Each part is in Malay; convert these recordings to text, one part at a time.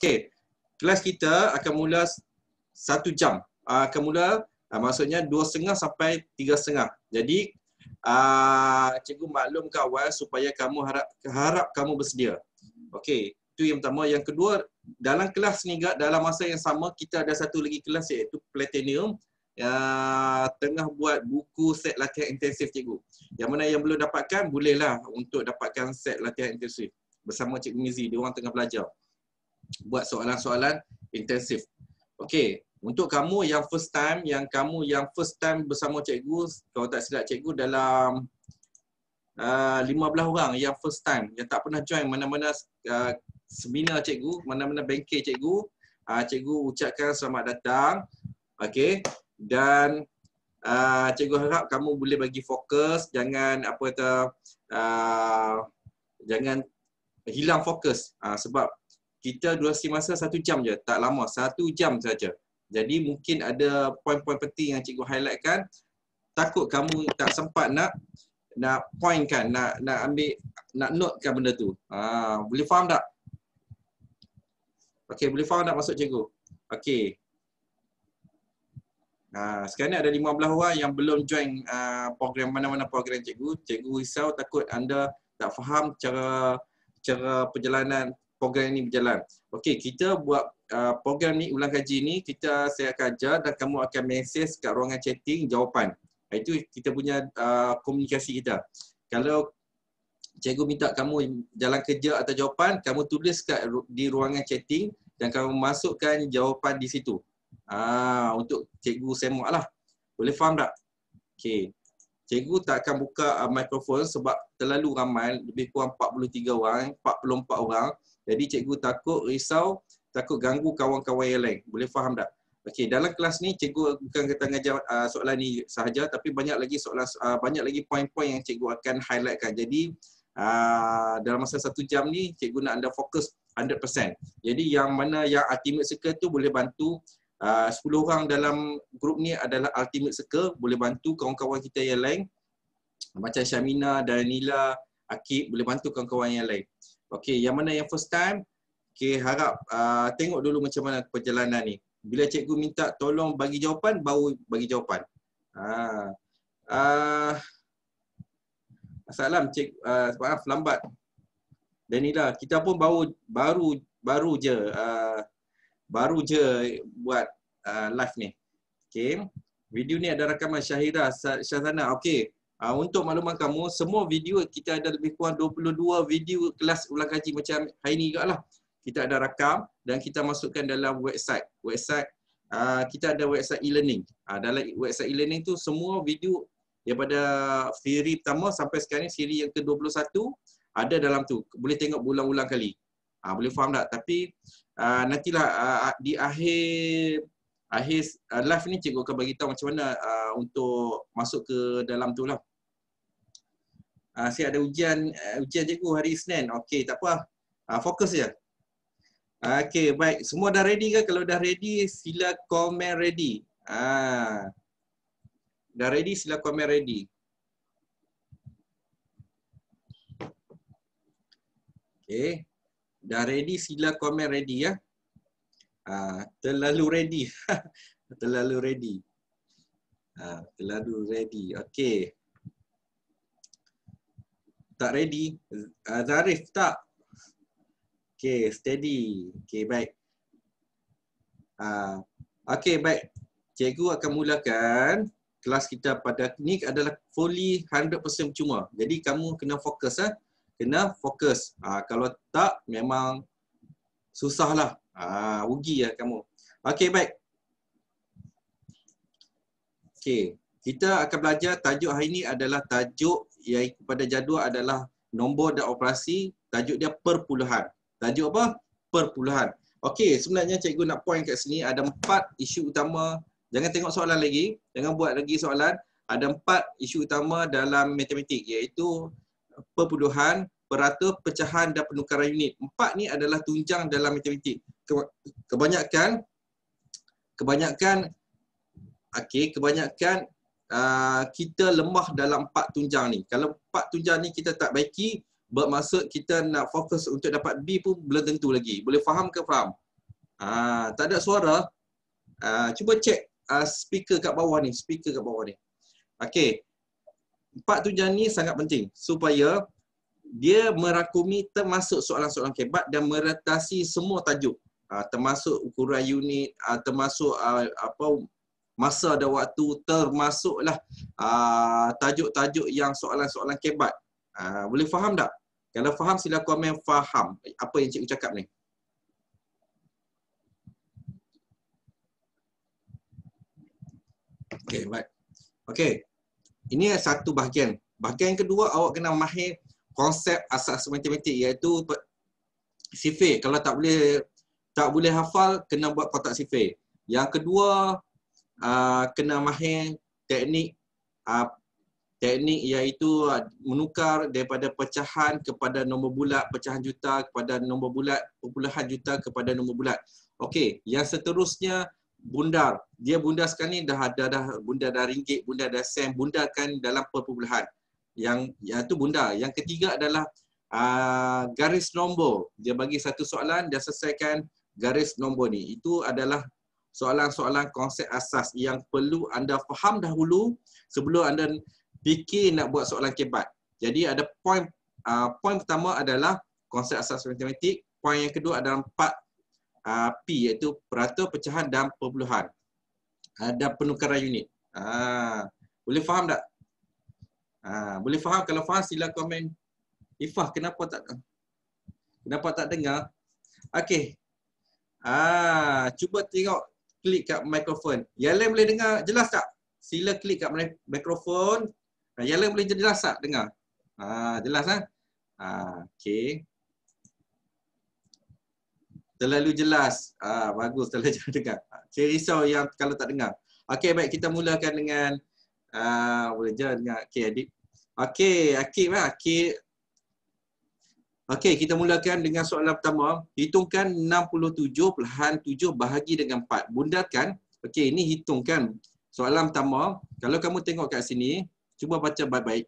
Okey, kelas kita akan mula 1 jam. Akan mula maksudnya 2.30 sampai 3.30. Jadi cikgu maklum ke awal supaya kamu harap kamu bersedia. Okey, itu yang pertama. Yang kedua, dalam kelas ni dalam masa yang sama kita ada satu lagi kelas iaitu Platinum. Tengah buat buku set latihan intensif cikgu. Yang mana yang belum dapatkan bolehlah untuk dapatkan set latihan intensif bersama Cikgu Mizi. Dia orang tengah belajar buat soalan-soalan intensif. Okey, untuk kamu yang first time bersama cikgu, kalau tak silap cikgu dalam 15 orang yang first time, yang tak pernah join mana-mana seminar cikgu, mana-mana bengkel cikgu, cikgu ucapkan selamat datang. Okey, dan cikgu harap kamu boleh bagi fokus, jangan jangan hilang fokus, sebab kita durasi masa 1 jam je, tak lama, 1 jam saja. Jadi mungkin ada poin-poin penting yang cikgu highlightkan. Takut kamu tak sempat nak point kan, nak ambil, nak notekan benda tu. Boleh faham tak? Okey, boleh faham tak maksud cikgu? Okey. Sekarang ni ada 15 orang yang belum join program mana-mana program cikgu. Cikgu risau takut anda tak faham cara perjalanan program ini berjalan. Okey, kita buat program ni, ulang kaji ni, saya akan ajar dan kamu akan mesej kat ruangan chatting jawapan. Itu kita punya komunikasi kita. Kalau cikgu minta kamu jalan kerja atau jawapan, kamu tulis di ruangan chatting dan kamu masukkan jawapan di situ. Untuk cikgu semua lah. Boleh faham tak? Okey. Cikgu tak akan buka mikrofon sebab terlalu ramai, lebih kurang 43 orang, 44 orang. Jadi cikgu takut risau, takut ganggu kawan-kawan yang lain. Boleh faham tak? Okey, dalam kelas ni cikgu bukan kata ngajar soalan ni sahaja, tapi banyak lagi soalan, banyak lagi poin-poin yang cikgu akan highlightkan. Jadi dalam masa 1 jam ni cikgu nak anda fokus 100%. Jadi yang mana yang ultimate circle tu boleh bantu 10 orang dalam grup ni adalah ultimate circle, boleh bantu kawan-kawan kita yang lain. Macam Syamina, Danila, Akib, boleh bantu kawan-kawan yang lain. Okey, yang mana yang first time, okey, harap tengok dulu macam mana perjalanan ni. Bila cikgu minta tolong bagi jawapan, baru bagi jawapan. Salam cik, maaf lambat. Danila, kita pun baru je buat live ni. Okey. Video ni ada rakaman Syahira Syazana. Okey. Untuk makluman kamu, semua video kita ada lebih kurang 22 video kelas ulang kaji macam hari ni juga lah. Kita ada rakam dan kita masukkan dalam website. Kita ada website e-learning. Dalam website e-learning tu semua video daripada siri pertama sampai sekarang ni siri yang ke-21 ada dalam tu. Boleh tengok berulang-ulang kali. Boleh faham tak? Tapi nantilah di akhir live ni cikgu akan bagi tahu macam mana untuk masuk ke dalam tu lah. Saya ada ujian cikgu hari Isnin. Okey, tak apa. Fokus je. Okey, baik. Semua dah ready ke? Kalau dah ready, sila komen ready. Dah ready, sila komen ready. Okey. Dah ready, sila komen ready ya. Terlalu ready. Terlalu ready. Terlalu ready. Okey. Tak ready? Zarif tak? Okey, steady. Okey, baik. Okey, baik. Cikgu akan mulakan kelas kita pada ni adalah fully 100% percuma. Jadi kamu kena fokus kena fokus. Kalau tak memang susahlah. Rugi lah kamu. Okey, baik. Okey, kita akan belajar tajuk hari ini adalah tajuk yang pada jadual adalah nombor dan operasi. Tajuk dia perpuluhan. Tajuk apa? Perpuluhan. Okey, sebenarnya cikgu nak point kat sini ada 4 isu utama. Jangan tengok soalan lagi, jangan buat lagi soalan. Ada 4 isu utama dalam matematik iaitu perpuluhan, peratus, pecahan dan penukaran unit. 4 ni adalah tunjang dalam matematik. Kebanyakan kita lemah dalam 4 tunjang ni. Kalau 4 tunjang ni kita tak baiki, bermaksud kita nak fokus untuk dapat B pun belum tentu lagi. Boleh faham ke faham? Tak ada suara. Cuba cek speaker kat bawah ni. Okey. 4 tunjang ni sangat penting supaya dia merakumi termasuk soalan-soalan kebat dan meretasi semua tajuk. Termasuk ukuran unit, termasuk masa dan waktu, termasuklah tajuk-tajuk yang soalan-soalan kebat. Boleh faham tak? Kalau faham sila komen faham apa yang cikgu cakap ni. Okey, baik. Okey. Ini satu bahagian. Bahagian kedua, awak kena mahir konsep asas matematik iaitu sifir. Kalau tak boleh hafal, kena buat kotak sifir. Yang kedua, kena mahir teknik iaitu menukar daripada pecahan kepada nombor bulat, pecahan juta kepada nombor bulat, perpuluhan juta kepada nombor bulat. Okey, yang seterusnya bundar. Dia bundar sekarang ni dah bundar dah ringgit, bundar dah sen, bundarkan dalam perpuluhan. Yang tu bundar. Yang ketiga adalah garis nombor. Dia bagi satu soalan, dia selesaikan garis nombor ni. Itu adalah soalan-soalan konsep asas yang perlu anda faham dahulu sebelum anda fikir nak buat soalan kebat. Jadi ada poin pertama adalah konsep asas matematik. Poin yang kedua adalah 4 P iaitu peratur, pecahan dan perpuluhan. Ada penukaran unit. Boleh faham tak? Boleh faham? Kalau faham sila komen. Ifah, kenapa tak dengar? Okey. Cuba tengok, klik kat mikrofon. Yang lain boleh dengar jelas tak? Sila klik kat mikrofon. Yang lain boleh jelas tak dengar? Jelas kan? Okey. Terlalu jelas. Bagus, terlalu jelas dengar. Saya risau yang kalau tak dengar. Okey, baik, kita mulakan dengan boleh je dengar. Okey, adik. Okey, Akib lah. Okey, kita mulakan dengan soalan pertama. Hitungkan 67.7 bahagi dengan 4. Bundarkan. Okey, ini hitungkan. Soalan pertama, kalau kamu tengok kat sini, cuba baca baik-baik.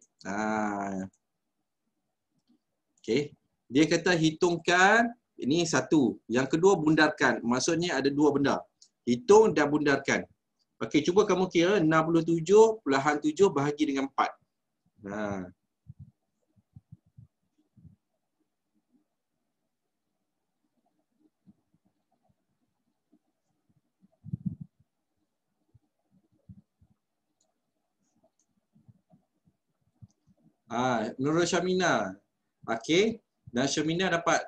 Okey. Dia kata hitungkan. Ini satu. Yang kedua, bundarkan. Maksudnya ada dua benda. Hitung dan bundarkan. Okey, cuba kamu kira 67.7 bahagi dengan 4. Nurul Syamina. Okey. Dan Syamina dapat.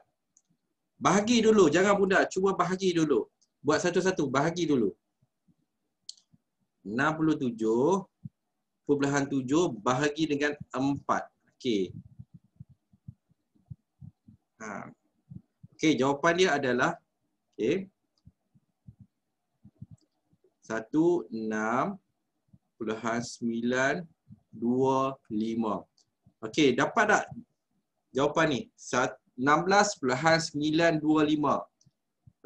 Bahagi dulu. Jangan bundar. Cuba bahagi dulu. Buat satu-satu. Bahagi dulu. 67.7 bahagi dengan 4. Okey. Okey, jawapan dia adalah okey. 16.925. Okey, dapat tak jawapan ni? 16.925.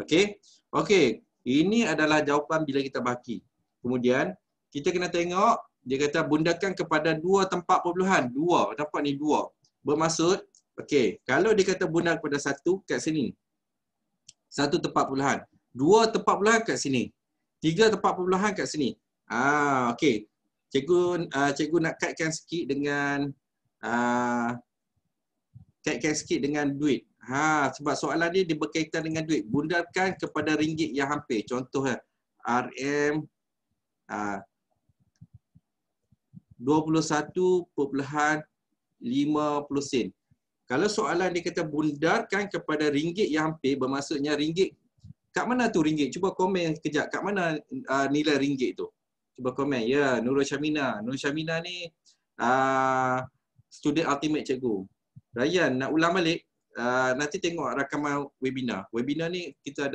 Okey. Okey, ini adalah jawapan bila kita bahagi. Kemudian kita kena tengok, dia kata bundarkan kepada 2 tempat perpuluhan. 2, dapat ni 2. Bermaksud, okey, kalau dia kata bundar kepada 1 kat sini. 1 tempat perpuluhan. 2 tempat perpuluhan kat sini. 3 tempat perpuluhan kat sini. Okey. Cikgu nak kaitkan sikit dengan duit. Sebab soalan dia berkaitan dengan duit. Bundarkan kepada ringgit yang hampir. Contoh RM 21.50 sen. Kalau soalan dia kata bundarkan kepada ringgit yang hampir, bermaksudnya ringgit. Kat mana tu ringgit? Cuba komen sekejap. Kat mana nilai ringgit tu? Cuba komen. Ya, Nurul Syamina. Nurul Syamina ni student ultimate cikgu. Ryan, nak ulang balik. Nanti tengok rakaman webinar. Webinar ni kita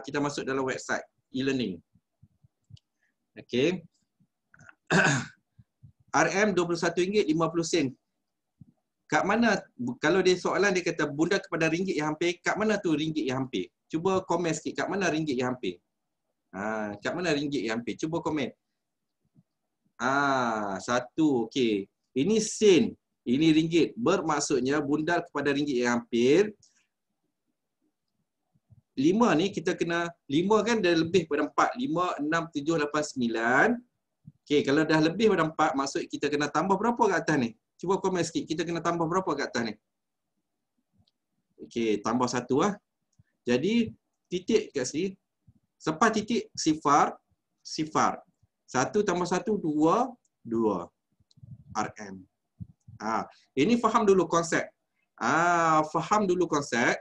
kita masuk dalam website e-learning. Okey. RM RM21.50. Kat mana, kalau dia soalan dia kata bundar kepada ringgit yang hampir, kat mana tu ringgit yang hampir? Cuba komen sikit, kat mana ringgit yang hampir? Kat mana ringgit yang hampir? Cuba komen. Satu, okey. Ini sen, ini ringgit. Bermaksudnya bundar kepada ringgit yang hampir. 5 ni kita kena, 5 kan dah lebih pada 4. 5, 6, 7, 8, 9. Okey, kalau dah lebih pada 4, maksud kita kena tambah berapa kat atas ni? Cuba komen sikit, kita kena tambah berapa kat atas ni? Okey, tambah 1 lah. Jadi, titik kat sini. Lepas titik, sifar. 1 tambah 1, 2. 2 RM. Ini faham dulu konsep. Faham dulu konsep.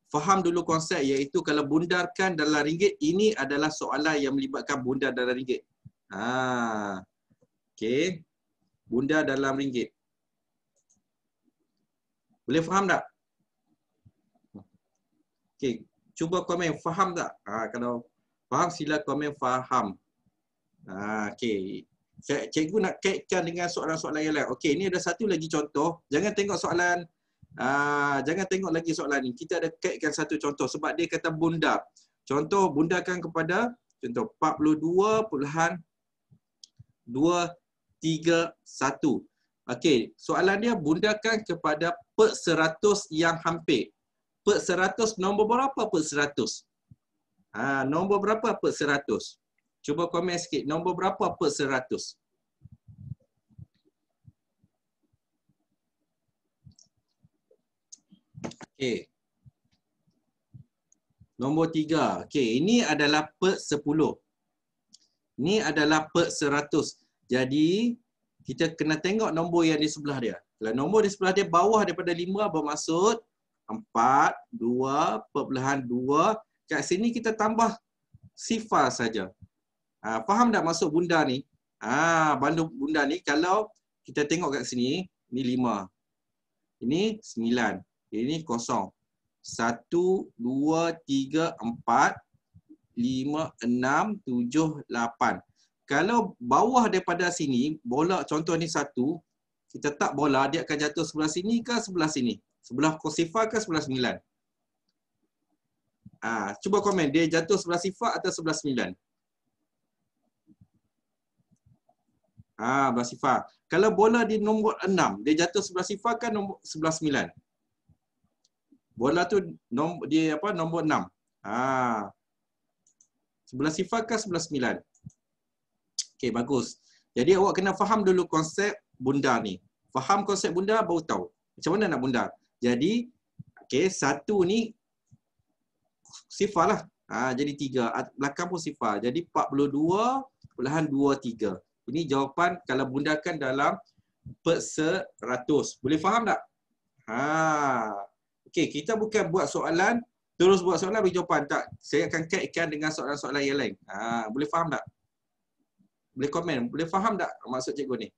Faham dulu konsep, iaitu kalau bundarkan dalam ringgit, ini adalah soalan yang melibatkan bundar dalam ringgit. Okey. Bundar dalam ringgit. Boleh faham tak? Okey, cuba komen faham tak? Kalau faham sila komen faham. Okey. Cikgu nak kaitkan dengan soalan-soalan yang lain. Okey, ini ada satu lagi contoh. Jangan tengok soalan, jangan tengok lagi soalan ni. Kita ada kaitkan satu contoh sebab dia kata bundar. Contoh bundarkan kepada contoh 42.231. Okey, soalan dia bundarkan kepada per 100 yang hampir. Per 100 nombor berapa per 100? Nombor berapa per 100? Cuba komen sikit, nombor berapa per 100? Okey. Nombor 3. Okey, ini adalah per 10. Ini adalah per 100. Jadi, kita kena tengok nombor yang di sebelah dia. Kalau nombor di sebelah dia bawah daripada 5 bermaksud 4, 2.2. Kat sini kita tambah sifar saja. Faham tak maksud bundar ni? Bandung bundar ni kalau kita tengok kat sini, ni 5. Ini 9. Ini 0. 1, 2, 3, 4, 5, 6, 7, 8. Kalau bawah daripada sini, bola contoh ni 1, kita tak bola, dia akan jatuh sebelah sini ke sebelah sini? Sebelah sifar ke sebelah 9? Cuba komen, dia jatuh sebelah sifar atau sebelah 9? Sebelah sifar. Kalau bola di nombor 6, dia jatuh sebelah sifar kan sebelah 9? Bola tu dia nombor 6. Sebelah sifar ke sebelah 9? Okey, bagus. Jadi awak kena faham dulu konsep bundar ni. Faham konsep bundar baru tahu macam mana nak bundar. Jadi, okey, 1 ni sifar lah. Jadi 3. Belakang pun sifar. Jadi 42.23. Ini jawapan kalau bundarkan dalam per 100. Boleh faham tak? Okey, kita bukan buat soalan, terus buat soalan bagi jawapan. Tak, saya akan kaitkan dengan soalan-soalan yang lain. Boleh faham tak? Boleh komen. Boleh faham tak maksud cikgu ni?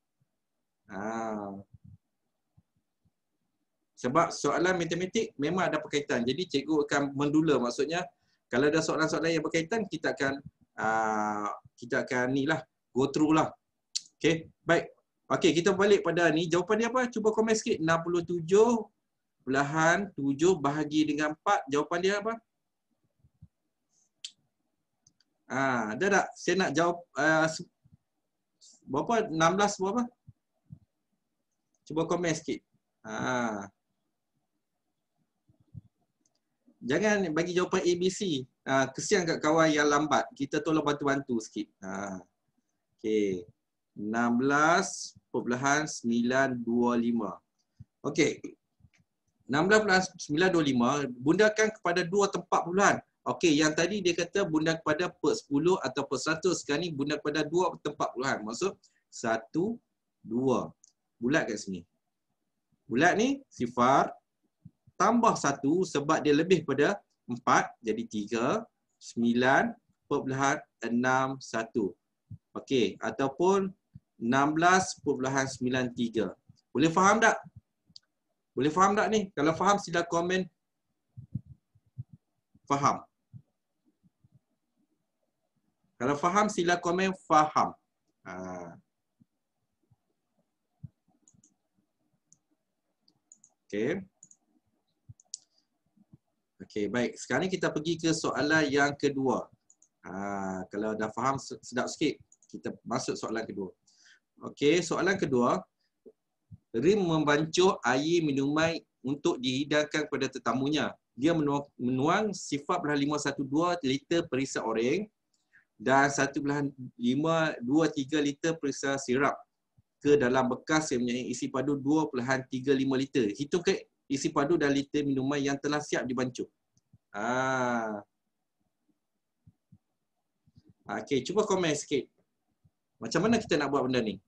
Sebab soalan matematik memang ada berkaitan. Jadi cikgu akan mendula, maksudnya kalau ada soalan-soalan yang berkaitan, kita akan ni lah, go through lah. Okey, baik. Okey, kita balik pada ni. Jawapan dia apa? Cuba komen sikit. 67.7 bahagi dengan 4. Jawapan dia apa? Ada tak? Saya nak jawab berapa? 16 berapa? Cuba komen sikit. Jangan bagi jawapan ABC. Kesian kat kawan yang lambat. Kita tolong bantu-bantu sikit. Okey. 16.925. Okey. 16.925 bundarkan kepada 2 tempat puluhan. Okey, yang tadi dia kata bundar kepada per 10 atau per 100. Sekarang ni bundar kepada 2 tempat puluhan. Maksud 1, 2. Bulat kat sini. Bulat ni sifar tambah 1 sebab dia lebih pada 4 jadi 3, 9.61. Okey, ataupun 16.93. Boleh faham tak? Boleh faham tak ni? Kalau faham sila komen faham. Kalau faham sila komen faham. Okey. Okey, baik. Sekarang kita pergi ke soalan yang kedua. Kalau dah faham sedap sikit, kita masuk soalan kedua. Okey, soalan kedua. Rim membancuh air minuman untuk dihidangkan kepada tetamunya. dia menuang sifar 0.512 liter perisa oreng dan 1.523 liter perisa sirap ke dalam bekas yang mempunyai isi padu 2.35 liter. Hitungkan isi padu dan liter minuman yang telah siap dibancuh. Okey, cuba komen sikit. Macam mana kita nak buat benda ni?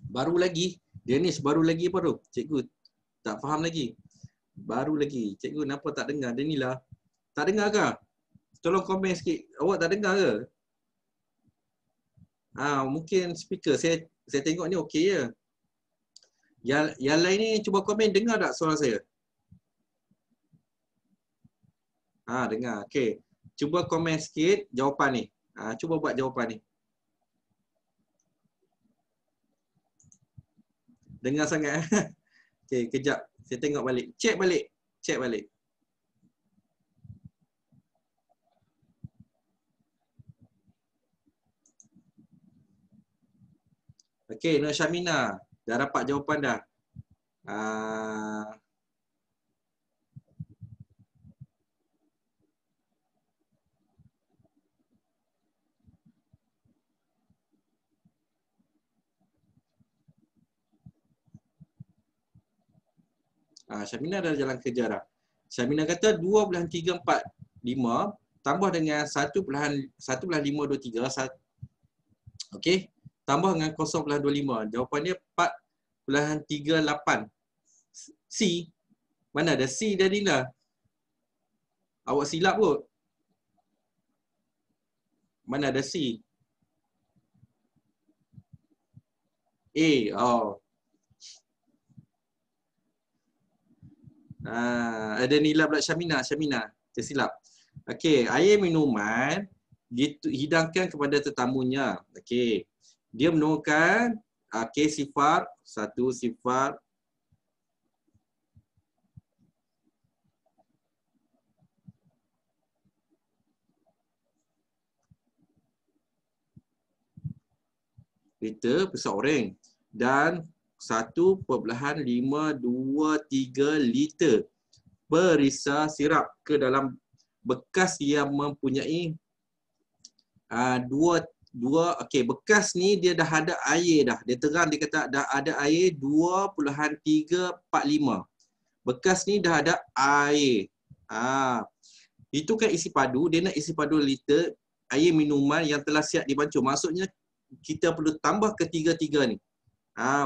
Baru lagi. Dennis baru lagi apa tu? Cikgu tak faham lagi. Baru lagi. Cikgu kenapa tak dengar? Denilah. Tak dengar ke? Tolong komen sikit. Awak tak dengar ke? Mungkin speaker. Saya tengok ni okey je. Yang lain ni cuba komen, dengar tak suara saya? Dengar. Okey. Cuba komen sikit jawapan ni. Cuba buat jawapan ni. Dengar sangat. Okey, kejap. Saya tengok balik. Check balik. Check balik. Okey, Nur Syamina. Dah dapat jawapan dah. Syamina dah jalan kerja dah. Syamina kata 2.345 tambah dengan 1.523. Okey. Tambah dengan 0.25. Jawapannya 4.38. C. Mana ada C tadi lah? Awak silap kot. Mana ada C? A. Ada nilai pula Syamina. Tersilap. Okey, air minuman dihidangkan kepada tetamunya. Okey. Dia menuangkan sifar 1 sifar liter perisa oreng dan 1.523 liter perisa sirap ke dalam bekas yang mempunyai bekas ni dia dah ada air dah. Dia terang, dia kata dah ada air 2.345. Bekas ni dah ada air. Itu kan isi padu. Dia nak isi padu liter air minuman yang telah siap dibancuh. Maksudnya kita perlu tambah ketiga-tiga ni.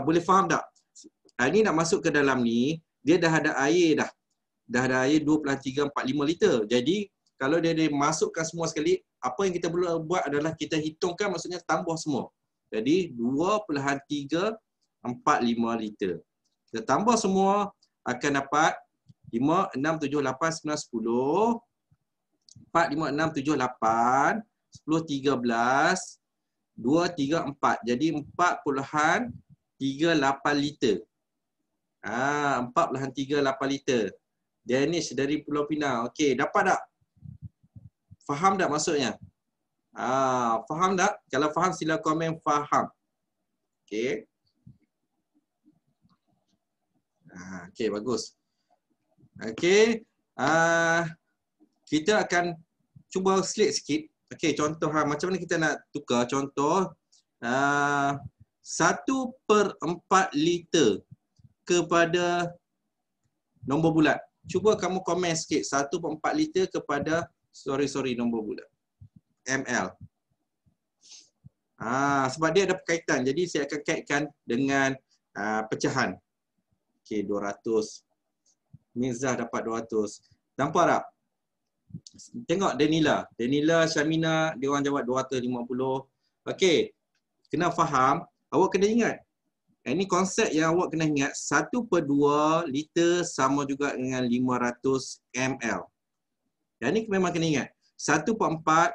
Boleh faham tak? Ini nak masuk ke dalam ni, dia dah ada air dah. Dah ada air 2.345 liter. Jadi kalau dia masukkan semua sekali, apa yang kita perlu buat adalah kita hitungkan, maksudnya tambah semua. Jadi 2.345 liter. Kita tambah semua akan dapat 5, 6, 7, 8, 9, 10. 4, 5, 6, 7, 8. 10, 13. 2, 3, 4. Jadi 4.38 liter. 4.38 liter. Dennis dari Pulau Pinang. Okey, dapat tak? Faham tak maksudnya? Faham tak? Kalau faham sila komen faham. Okey. Okey, bagus. Okey. Kita akan cuba slide sikit. Okey, contoh macam mana kita nak tukar. Contoh 1/4 liter kepada nombor bulat. Cuba kamu komen sikit. 1/4 liter kepada nombor bulat. ml. Sebab dia ada perkaitan. Jadi saya akan kaitkan dengan pecahan. Okey, 200. Mirzah dapat 200. Nampak tak? Tengok Denila. Denila, Syamina, dia orang jawab 250. Okey. Kena faham. Awak kena ingat. Ini konsep yang awak kena ingat. 1/2 liter sama juga dengan 500 ml. Yang ni memang kena ingat. 1/4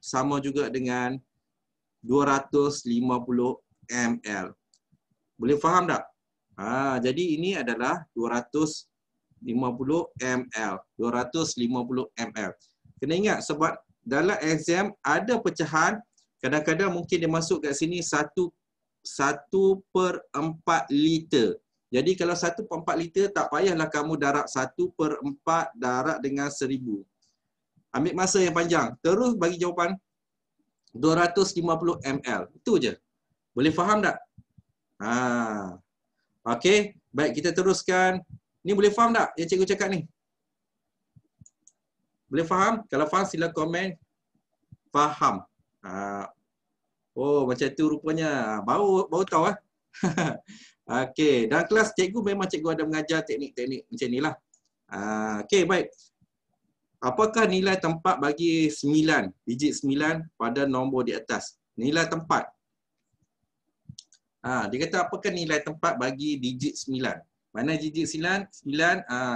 sama juga dengan 250 ml. Boleh faham tak? Jadi ini adalah 250 ml. 250 ml. Kena ingat sebab dalam exam ada pecahan, kadang-kadang mungkin dia masuk kat sini 1/4 liter. Jadi kalau 1/4 liter, tak payahlah kamu darab 1/4 darab dengan 1000. Ambil masa yang panjang. Terus bagi jawapan 250 ml. Itu je. Boleh faham tak? Okey. Baik, kita teruskan. Ni boleh faham tak yang cikgu cakap ni? Boleh faham? Kalau faham sila komen. Faham. Oh, macam tu rupanya. Baru tahu . Okey, dalam kelas cikgu memang cikgu ada mengajar teknik-teknik macam inilah. Okey, baik. Apakah nilai tempat bagi 9, digit 9 pada nombor di atas? Nilai tempat. Dia kata apakah nilai tempat bagi digit 9? Mana digit 9?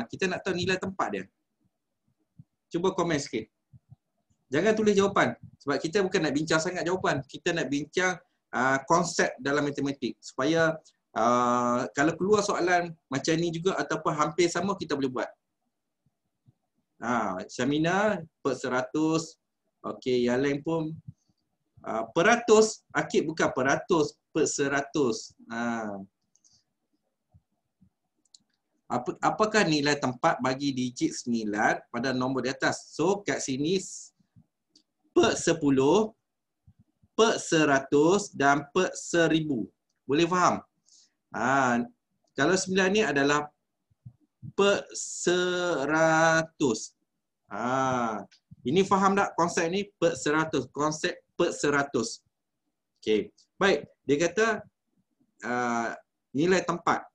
Kita nak tahu nilai tempat dia. Cuba komen sikit. Jangan tulis jawapan. Sebab kita bukan nak bincang sangat jawapan. Kita nak bincang konsep dalam matematik. Supaya kalau keluar soalan macam ni juga ataupun hampir sama, kita boleh buat. Syamina per 100. Okey, yang lain pun peratus. Akib bukan peratus, per 100. Apakah nilai tempat bagi digit 9 pada nombor di atas? So kat sini per 10, per 100 dan per 1000. Boleh faham? Kalau 9 ni adalah per 100. Ini faham tak konsep ni? Per 100. Konsep per 100. Okey. Baik. Dia kata nilai tempat.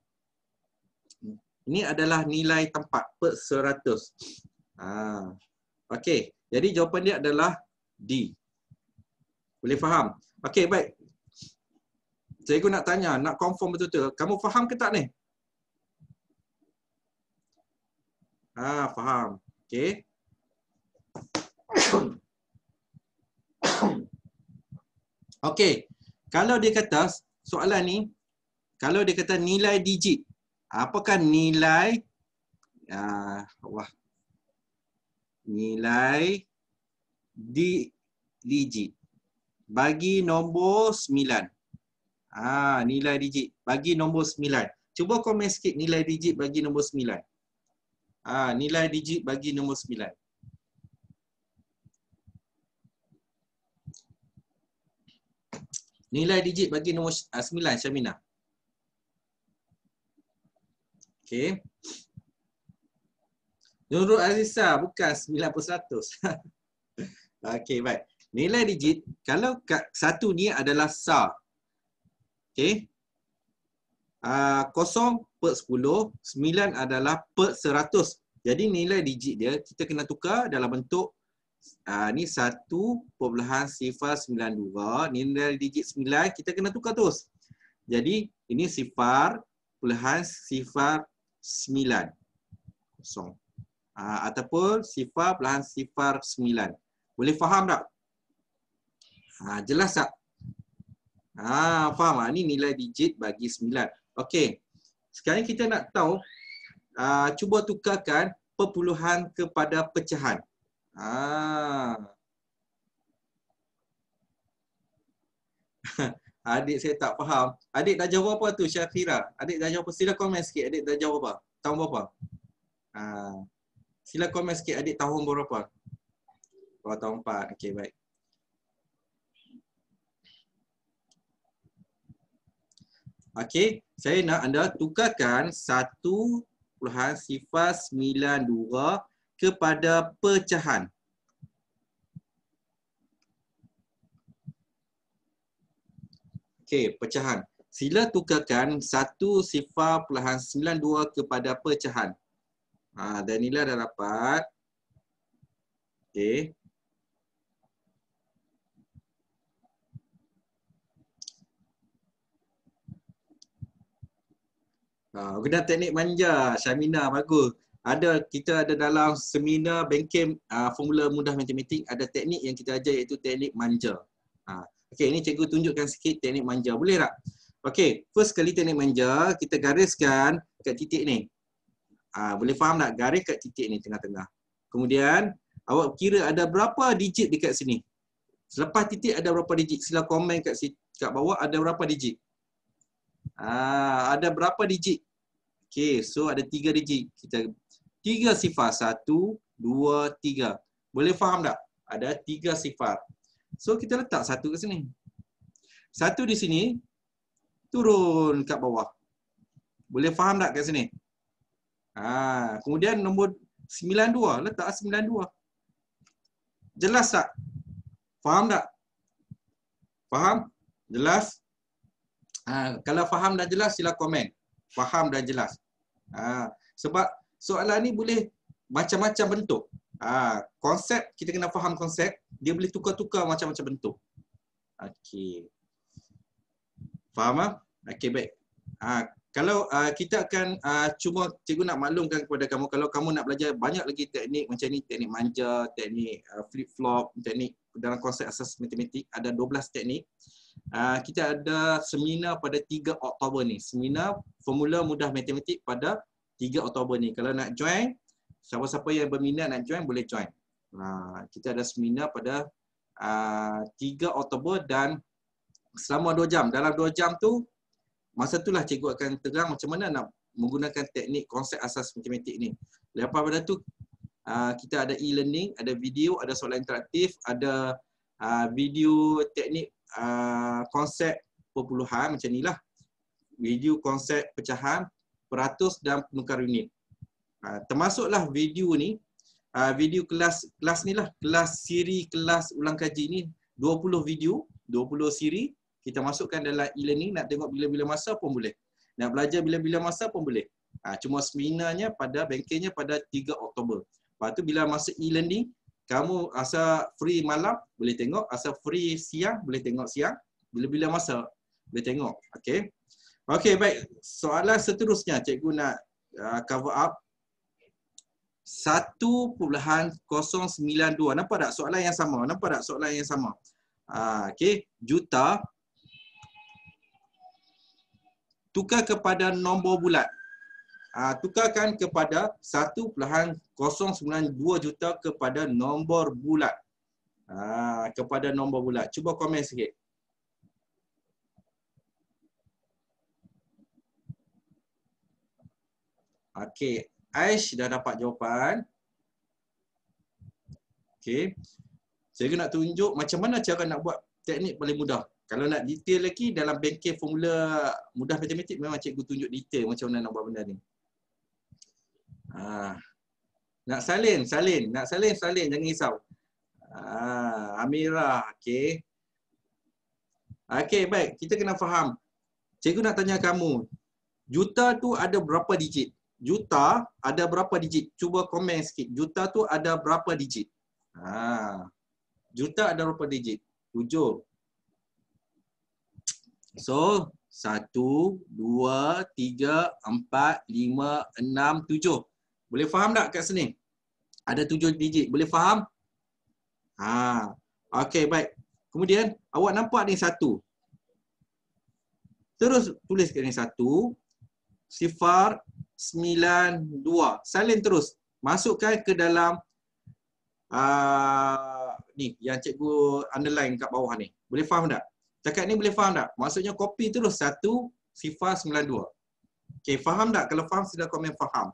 Ini adalah nilai tempat per 100. Okey. Jadi jawapan dia adalah D. Boleh faham? Okey, baik. Cikgu nak tanya, nak confirm betul-betul. Kamu faham ke tak ni? Faham. Okey. Okey. Kalau dia kata soalan ni, kalau dia kata nilai digit, apakah nilai nilai digit bagi nombor 9? Nilai digit bagi nombor 9. Cuba komen sikit nilai digit bagi nombor 9. Nilai digit bagi nombor 9. Nilai digit bagi nombor 9, Syamina. Okey. Nurul Azizah, bukan 9/100. Okey, baik. Nilai digit, kalau satu ni adalah SAR. Okey. 0/10, 9 adalah per 100. Jadi nilai digit dia kita kena tukar dalam bentuk ni 1.092. Nilai digit 9 kita kena tukar terus. Jadi ini 0.09 kosong. Ataupun 0.09. Boleh faham tak? Jelas tak? Faham? Ini nilai digit bagi 9. Okey. Sekarang kita nak tahu, cuba tukarkan perpuluhan kepada pecahan. Adik saya tak faham. Adik dah jawab apa tu, Syafira? Adik dah jawab apa? Sila komen sikit. Adik dah jawab apa? Tahun berapa? Sila komen sikit. Adik tahun berapa? Tahun 4. Okey, baik. Okey, saya nak anda tukarkan 1.092 kepada pecahan. Okey, pecahan. Sila tukarkan 1.092 kepada pecahan. Dan nilai dah dapat. Okey. Guna teknik manja, Syamina, bagus. Kita ada dalam seminar Bengkem formula mudah matematik, ada teknik yang kita ajar iaitu teknik manja. Okey, ini cikgu tunjukkan sikit teknik manja. Boleh tak? Okey, first kali teknik manja, kita gariskan kat titik ni. Boleh faham tak? Garis kat titik ni tengah-tengah. Kemudian, Awak kira ada berapa digit dekat sini? Selepas titik ada berapa digit? Sila komen kat bawah ada berapa digit? Ada berapa digit? Okey, so ada 3 digit. Kita 3 sifar. 1, 2, 3. Boleh faham tak? Ada 3 sifar. So kita letak 1 kat sini. 1 di sini, turun kat bawah. Boleh faham tak kat sini? Kemudian nombor 92, letak 92. Jelas tak? Faham tak? Faham? Jelas? Kalau faham dan jelas, sila komen. Faham dan jelas. Sebab soalan ni boleh macam-macam bentuk. Konsep, kita kena faham konsep. Dia boleh tukar-tukar macam-macam bentuk. Okey. Faham tak? Okey, baik. Kalau kita akan cuma cikgu nak maklumkan kepada kamu, kalau kamu nak belajar banyak lagi teknik macam ni, teknik manja, teknik flip-flop, teknik dalam konsep asas matematik, ada 12 teknik. Kita ada seminar pada 3 Oktober ni. Seminar formula mudah matematik pada 3 Oktober ni. Kalau nak join, siapa-siapa yang berminat nak join boleh join. Kita ada seminar pada 3 Oktober dan selama 2 jam. Dalam 2 jam tu, masa itulah cikgu akan terang macam mana nak menggunakan teknik konsep asas matematik ni. Lepas pada tu, kita ada e-learning, ada video, ada soalan interaktif, ada video teknik konsep perpuluhan macam ni lah. Video konsep pecahan, peratus dan penukar unit. Termasuklah video ni, video kelas ni lah, kelas siri kelas ulang kaji ni, 20 video, 20 siri, kita masukkan dalam e-learning. Nak tengok bila-bila masa pun boleh. Nak belajar bila-bila masa pun boleh. Cuma seminarnya pada bengkelnya pada 3 Oktober. Lepas tu bila masuk e-learning, kamu asal free malam boleh tengok, asal free siang boleh tengok siang, bila-bila masa boleh tengok. Okey. Okey, baik. Soalan seterusnya cikgu nak cover up 1.092. Nampak tak soalan yang sama? Nampak tak soalan yang sama? Okey, juta tukar kepada nombor bulat. Tukarkan kepada 1.092 juta kepada nombor bulat. Kepada nombor bulat. Cuba komen sikit. Okey, Aish dah dapat jawapan. Okey. Saya nak tunjuk macam mana cara nak buat teknik paling mudah. Kalau nak detail lagi dalam bengkel formula mudah matematik, memang cikgu tunjuk detail macam mana nak buat benda ni. Nak salin, jangan risau. Amirah, okey. Okey, baik. Kita kena faham. Cikgu nak tanya kamu, juta tu ada berapa digit? Juta ada berapa digit? Cuba komen sikit. Juta tu ada berapa digit? Juta ada berapa digit? 7. So, 1, 2, 3, 4, 5, 6, 7. Boleh faham tak kat sini? Ada 7 digit. Boleh faham? Okey, baik. Kemudian, awak nampak ni 1. Terus tulis kat ni 1, 092. Salin terus. Masukkan ke dalam ni yang cikgu underline kat bawah ni. Boleh faham tak? Cakap ni boleh faham tak? Maksudnya copy terus 1.092. Okey, faham tak? Kalau faham sila komen faham.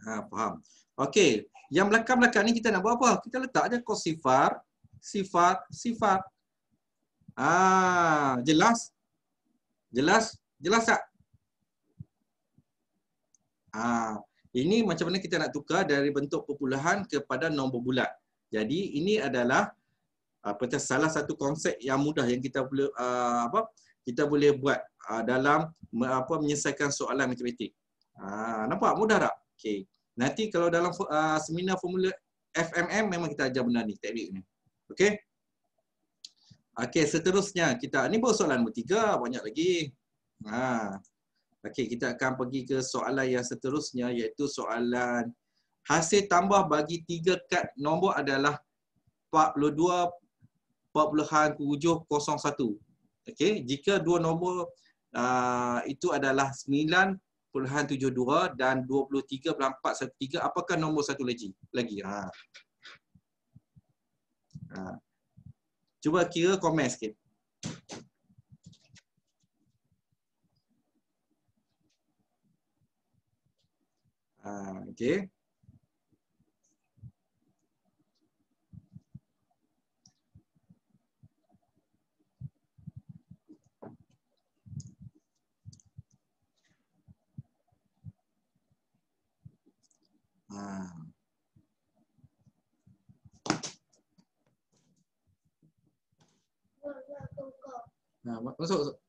Faham. Okey, yang belakang-belakang ni kita nak buat apa? Kita letak je kos sifar. Jelas? Jelas tak? Ini macam mana kita nak tukar dari bentuk perpuluhan kepada nombor bulat. Jadi ini adalah salah satu konsep yang mudah yang kita boleh kita boleh buat dalam menyelesaikan soalan matematik. Nampak mudah tak? Okey. Nanti kalau dalam seminar formula FMM memang kita ajar benda ni, teknik ni. Okey. Okey, seterusnya kita ni baru soalan nombor 3, banyak lagi. Okey, kita akan pergi ke soalan yang seterusnya, iaitu soalan hasil tambah bagi 3 kad nombor adalah 42.701. Okey, jika dua nombor itu adalah 9 23.72 dan 23.413. Apakah nombor satu lagi? Cuba kira, komen sikit. Okey. Masuk.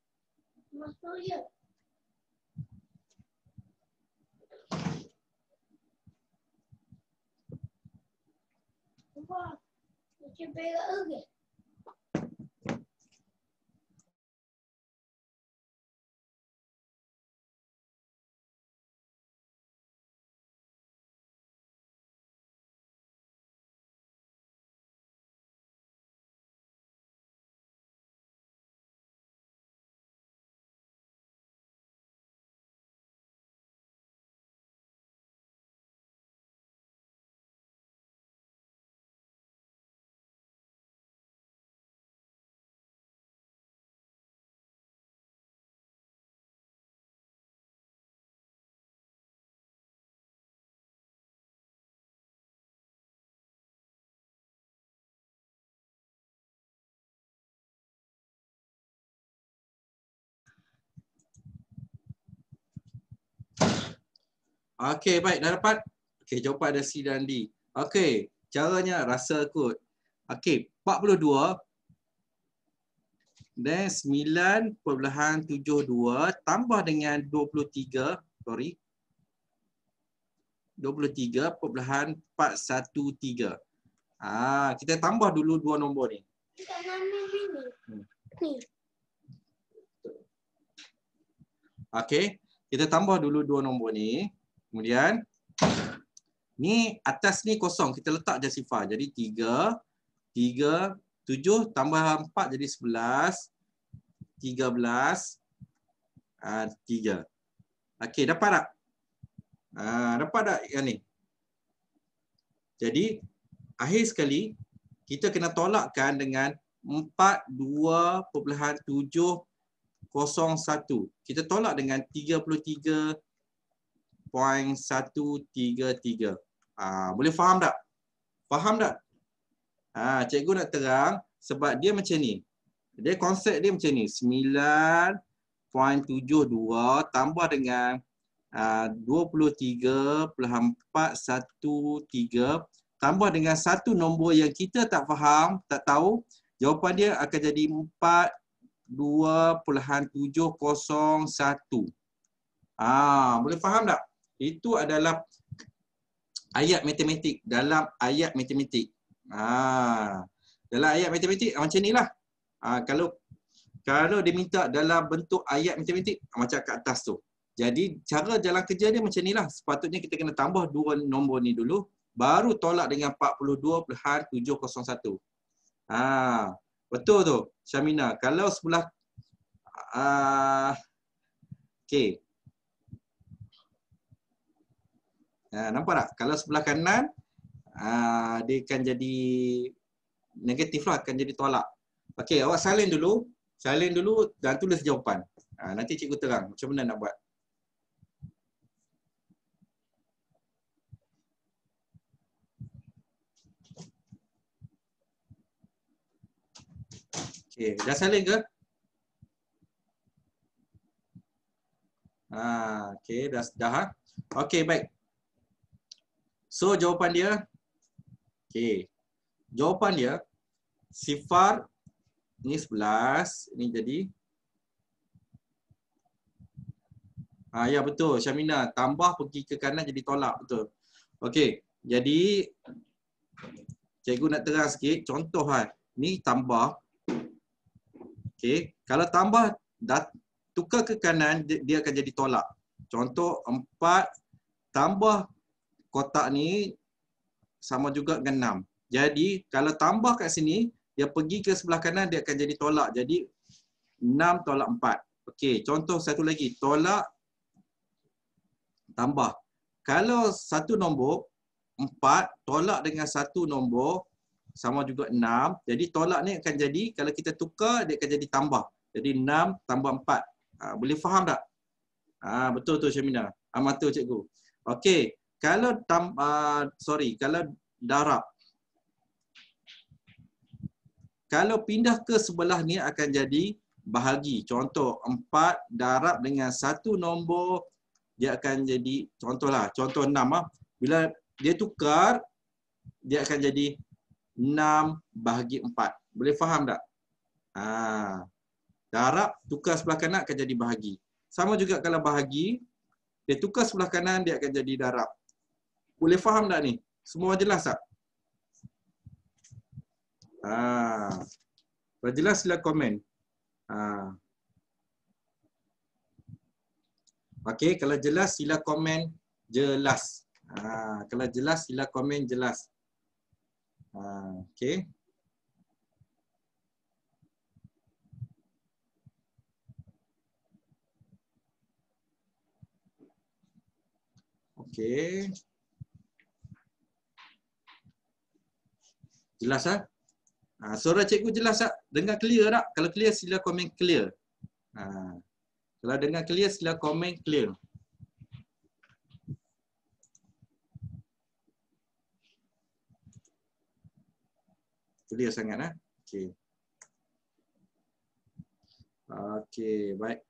Masuk je. Wah, macam perak lagi. Okey, baik, dah dapat. Okey, jawapan ada C dan D. Okey, caranya rasa kot. Okey, 42 dan 9.72 tambah dengan 23.413. Kita tambah dulu dua nombor ni. Okey, kita tambah dulu dua nombor ni. Kemudian ni atas ni kosong, kita letak je sifar. Jadi 3, 7 tambah 4 jadi 11, 13, 3. Okey, dapat tak? Dapat tak yang ni? Jadi akhir sekali kita kena tolakkan dengan 42.701. Kita tolak dengan 33.133. Boleh faham tak? Faham tak? Cikgu nak terang sebab dia macam ni. Dia konsep dia macam ni. 9.72 tambah dengan 23.413 tambah dengan satu nombor yang kita tak faham, tak tahu, jawapan dia akan jadi 42.701. Boleh faham tak? Itu adalah ayat matematik. Dalam ayat matematik. Dalam ayat matematik macam inilah. Kalau dia minta dalam bentuk ayat matematik macam kat atas tu. Jadi cara jalan kerja dia macam inilah. Sepatutnya kita kena tambah dua nombor ni dulu, baru tolak dengan 42.701. Betul tu, Syamina. Kalau sebelah okey. Nampak tak? Kalau sebelah kanan dia akan jadi negatif lah, akan jadi tolak. Okey, awak salin dulu dan tulis jawapan. Nanti cikgu terang macam mana nak buat. Okey, dah salin ke? Okey, dah. Okey, baik. So jawapan dia, okey. Jawapan dia sifar ni 11, ni jadi ya betul Syamina, tambah pergi ke kanan jadi tolak, betul. Okey, jadi cikgu nak terang sikit contoh ni tambah. Okey, kalau tambah tukar ke kanan dia akan jadi tolak. Contoh 4 tambah kotak ni sama juga dengan 6. Jadi kalau tambah kat sini, dia pergi ke sebelah kanan dia akan jadi tolak. Jadi 6 tolak 4. Okey, contoh satu lagi. Tolak tambah. Kalau satu nombor 4 tolak dengan satu nombor sama juga 6. Jadi tolak ni akan jadi, kalau kita tukar dia akan jadi tambah. Jadi 6 tambah 4. Boleh faham tak? Betul tu Syamina. Mata cikgu. Okey, kalau kalau darab. Kalau pindah ke sebelah ni akan jadi bahagi. Contoh 4 darab dengan satu nombor, dia akan jadi, contohlah, contoh 6 bila dia tukar, dia akan jadi 6 bahagi 4. Boleh faham tak? Darab, tukar sebelah kanan akan jadi bahagi. Sama juga kalau bahagi, dia tukar sebelah kanan, dia akan jadi darab. Boleh faham tak ni? Semua jelas tak? Kalau jelas sila komen. Okey, kalau jelas sila komen jelas. Kalau jelas sila komen jelas. Okey. Okey. Jelas tak? Suara cikgu jelas tak? Dengar clear tak? Kalau clear sila komen clear. Kalau dengar clear sila komen clear. Clear sangat Okey. Okey, baik.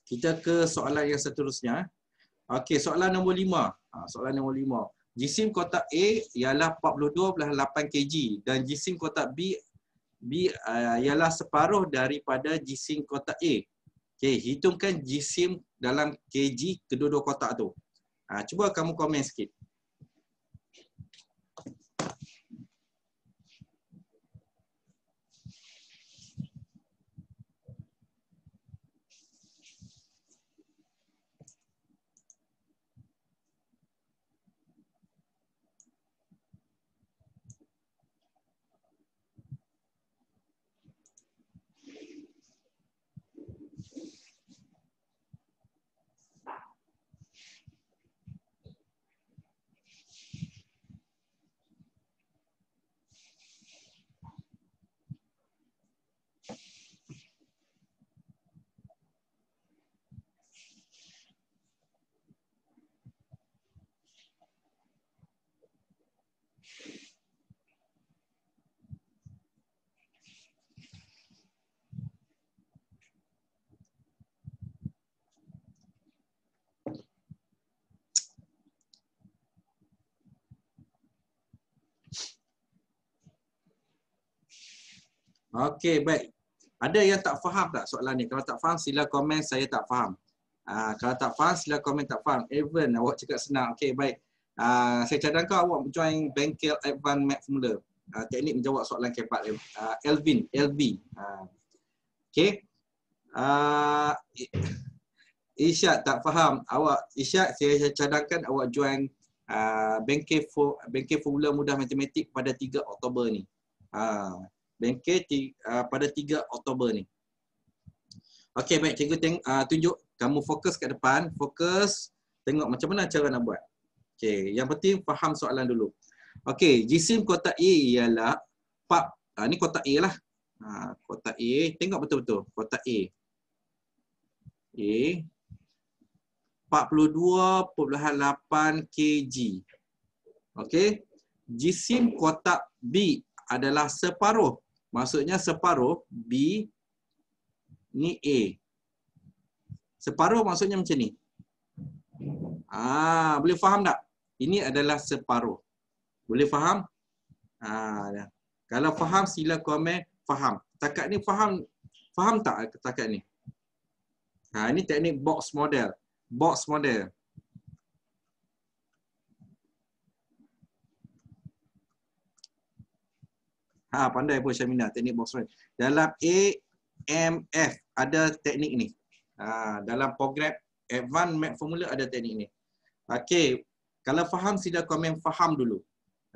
Kita ke soalan yang seterusnya. Okey, soalan nombor 5. Soalan nombor 5. Jisim kotak A ialah 42.8 kg dan jisim kotak B ialah separuh daripada jisim kotak A. Okey, hitungkan jisim dalam kg kedua-dua kotak tu. Cuba kamu komen sikit. Okey, baik. Ada yang tak faham tak soalan ni? Kalau tak faham, sila komen saya tak faham. Kalau tak faham, sila komen tak faham. Evan, awak cakap senang. Okey, baik. Saya cadangkan awak join bengkel Advanced Math Formula. Teknik menjawab soalan keempat. Elvin, LV. Okey. Isyad tak faham. Isyad, saya cadangkan awak join bengkel Formula Mudah Matematik pada 3 Oktober ni. Bengkel pada 3 Oktober ni. Okey, baik, cikgu tunjuk kamu fokus kat depan, fokus tengok macam mana cara nak buat. Okey, yang penting faham soalan dulu. Okey, jisim kotak A ialah ni kotak A lah. Kotak A, tengok betul-betul kotak A. 42.8 kg. Okey. Jisim kotak B adalah separuh. Maksudnya separuh B ni A. Separuh maksudnya macam ni. Boleh faham tak? Ini adalah separuh. Boleh faham? Kalau faham sila komen faham. Takat ni faham tak takat ni? Ini teknik box model. Box model. Pandai pun Syamina teknik box model. Dalam AMF ada teknik ni. Dalam program Advanced Math Formula ada teknik ni. Okey, kalau faham sila komen faham dulu.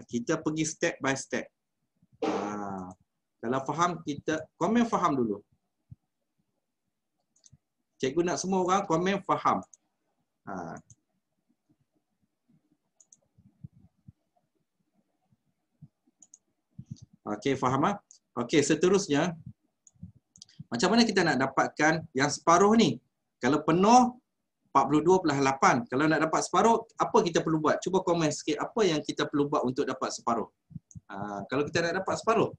Kita pergi step by step. Kalau faham, kita komen faham dulu. Cikgu nak semua orang komen faham. Okey, faham? Okey, seterusnya. Macam mana kita nak dapatkan yang separuh ni? Kalau penuh, 42/8. Kalau nak dapat separuh, apa kita perlu buat? Cuba komen sikit apa yang kita perlu buat untuk dapat separuh. Kalau kita nak dapat separuh,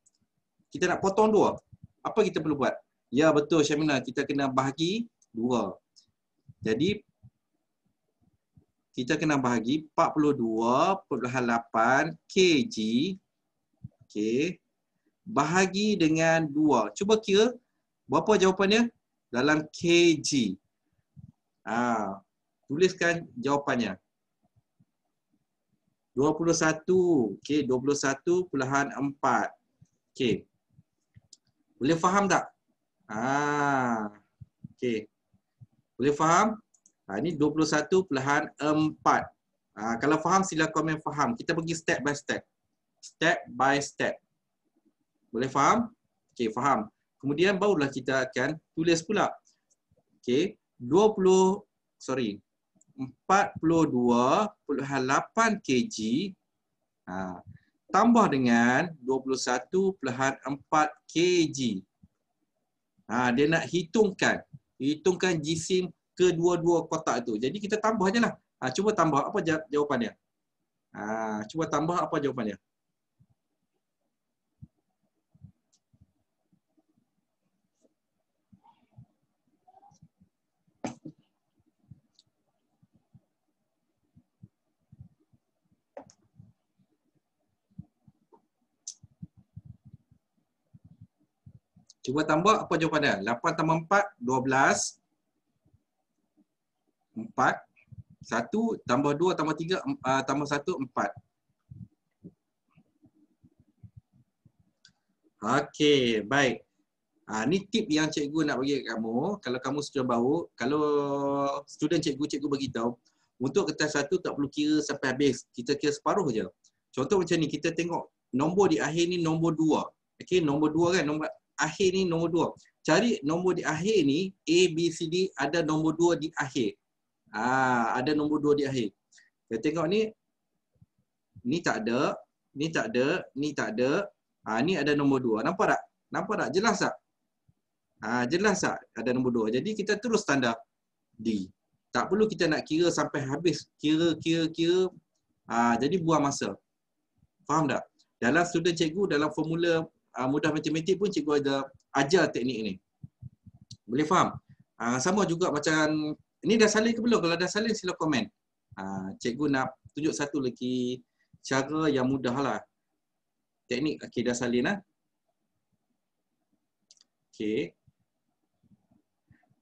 kita nak potong 2. Apa kita perlu buat? Ya, betul Syamina, kita kena bahagi 2. Jadi, kita kena bahagi 42/8 kg. Okey. Bahagi dengan 2. Cuba kira berapa jawapannya? Dalam kg. Tuliskan jawapannya. 21. Okey, 21/4. Okey. Boleh faham tak? Okey. Boleh faham? Ini 21/4. Kalau faham, sila komen faham. Kita pergi step by step. Step by step. Boleh faham? Okey, faham. Kemudian barulah kita akan tulis pula. Okey, 42/8 kg tambah dengan 21/4 kg. Dia nak hitungkan jisim kedua-dua kotak tu. Jadi kita tambah je lah. Cuba tambah apa jawapannya. Cuba tambah apa jawapannya. Cuba tambah apa jawapannya? 8 tambah 4, 12. 4. 1 tambah 2 tambah 3 tambah 1, 4. Okey, baik. Ni tip yang cikgu nak bagi kat kamu. Kalau kamu sudah baru, kalau student cikgu bagi tahu, untuk kertas 1 tak perlu kira sampai habis. Kita kira separuh je. Contoh macam ni, kita tengok nombor di akhir ni nombor 2. Okey, nombor 2 kan, nombor akhir ni nombor 2. Cari nombor di akhir ni, A, B, C, D, ada nombor 2 di akhir. Ada nombor 2 di akhir. Kita tengok ni tak ada, ni tak ada, ni tak ada. Ni ada nombor 2. Nampak tak? Nampak tak? Jelas tak? Jelas tak? Ada nombor 2. Jadi kita terus tanda D. Tak perlu kita nak kira sampai habis. Kira. Jadi buang masa. Faham tak? Dalam student cikgu, dalam formula mudah matematik pun cikgu ada ajar teknik ni. Boleh faham? Sama juga macam, ni dah salin ke belum? Kalau dah salin sila komen. Cikgu nak tunjuk satu lagi cara yang mudah lah. Teknik, okey dah salin lah. Okey.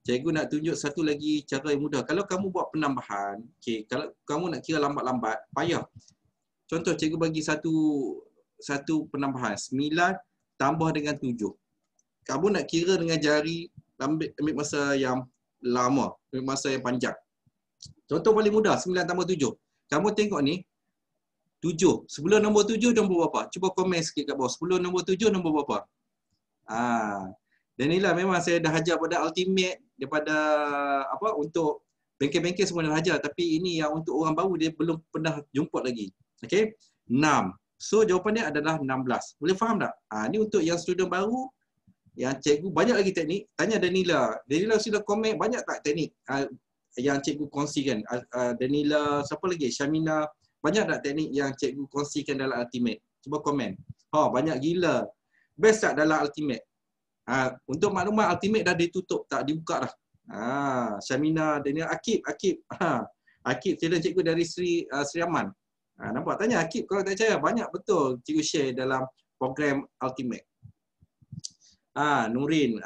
Cikgu nak tunjuk satu lagi cara yang mudah. Kalau kamu buat penambahan, okey, kalau kamu nak kira lambat-lambat, payah. Contoh cikgu bagi satu penambahan, 9 tambah dengan 7. Kamu nak kira dengan jari, ambil masa yang lama, ambil masa yang panjang. Contoh paling mudah, 9 tambah 7. Kamu tengok ni, 7. Sebelum nombor 7, nombor berapa? Cuba komen sikit kat bawah. Sebelum nombor 7, nombor berapa? Dan inilah memang saya dah ajar pada ultimate, daripada untuk bengkel-bengkel semua dah ajar. Tapi ini yang untuk orang baru, dia belum pernah jumpa lagi. Okey, 6. So jawapan dia adalah 16. Boleh faham tak? Ni untuk yang student baru, yang cikgu banyak lagi teknik. Tanya Danila. Danila sila komen banyak tak teknik yang cikgu kongsikan. Danila, siapa lagi? Syamina. Banyak tak teknik yang cikgu kongsikan dalam ultimate? Cuba komen. Banyak gila. Best tak dalam ultimate? Untuk maklumat, ultimate dah ditutup, tak dibuka dah. Syamina, Danila, Akib. Akib, student cikgu dari Sri Aman. Nampak? Tanya Akib kalau tak percaya. Banyak betul cikgu share dalam program ultimate. Nurin.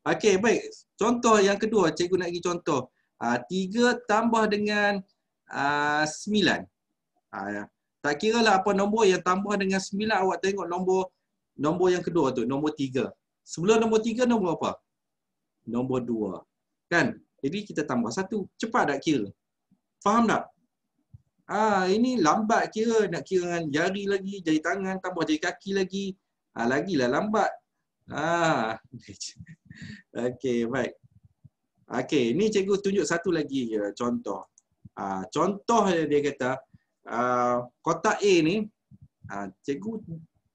Okey, baik. Contoh yang kedua, cikgu nak bagi contoh. 3 tambah dengan 9. Tak kira lah apa nombor yang tambah dengan 9, awak tengok nombor yang kedua tu, nombor 3. Sebelum nombor 3, nombor apa? Nombor 2. Kan? Jadi kita tambah 1. Cepat tak kira? Faham tak? Ini lambat kira, nak kira dengan jari lagi, jari tangan, tambah jari kaki lagi. Lagilah lambat. Okey, baik. Okey, ni cikgu tunjuk satu lagi contoh. Contoh dia kata, kotak A ni, cikgu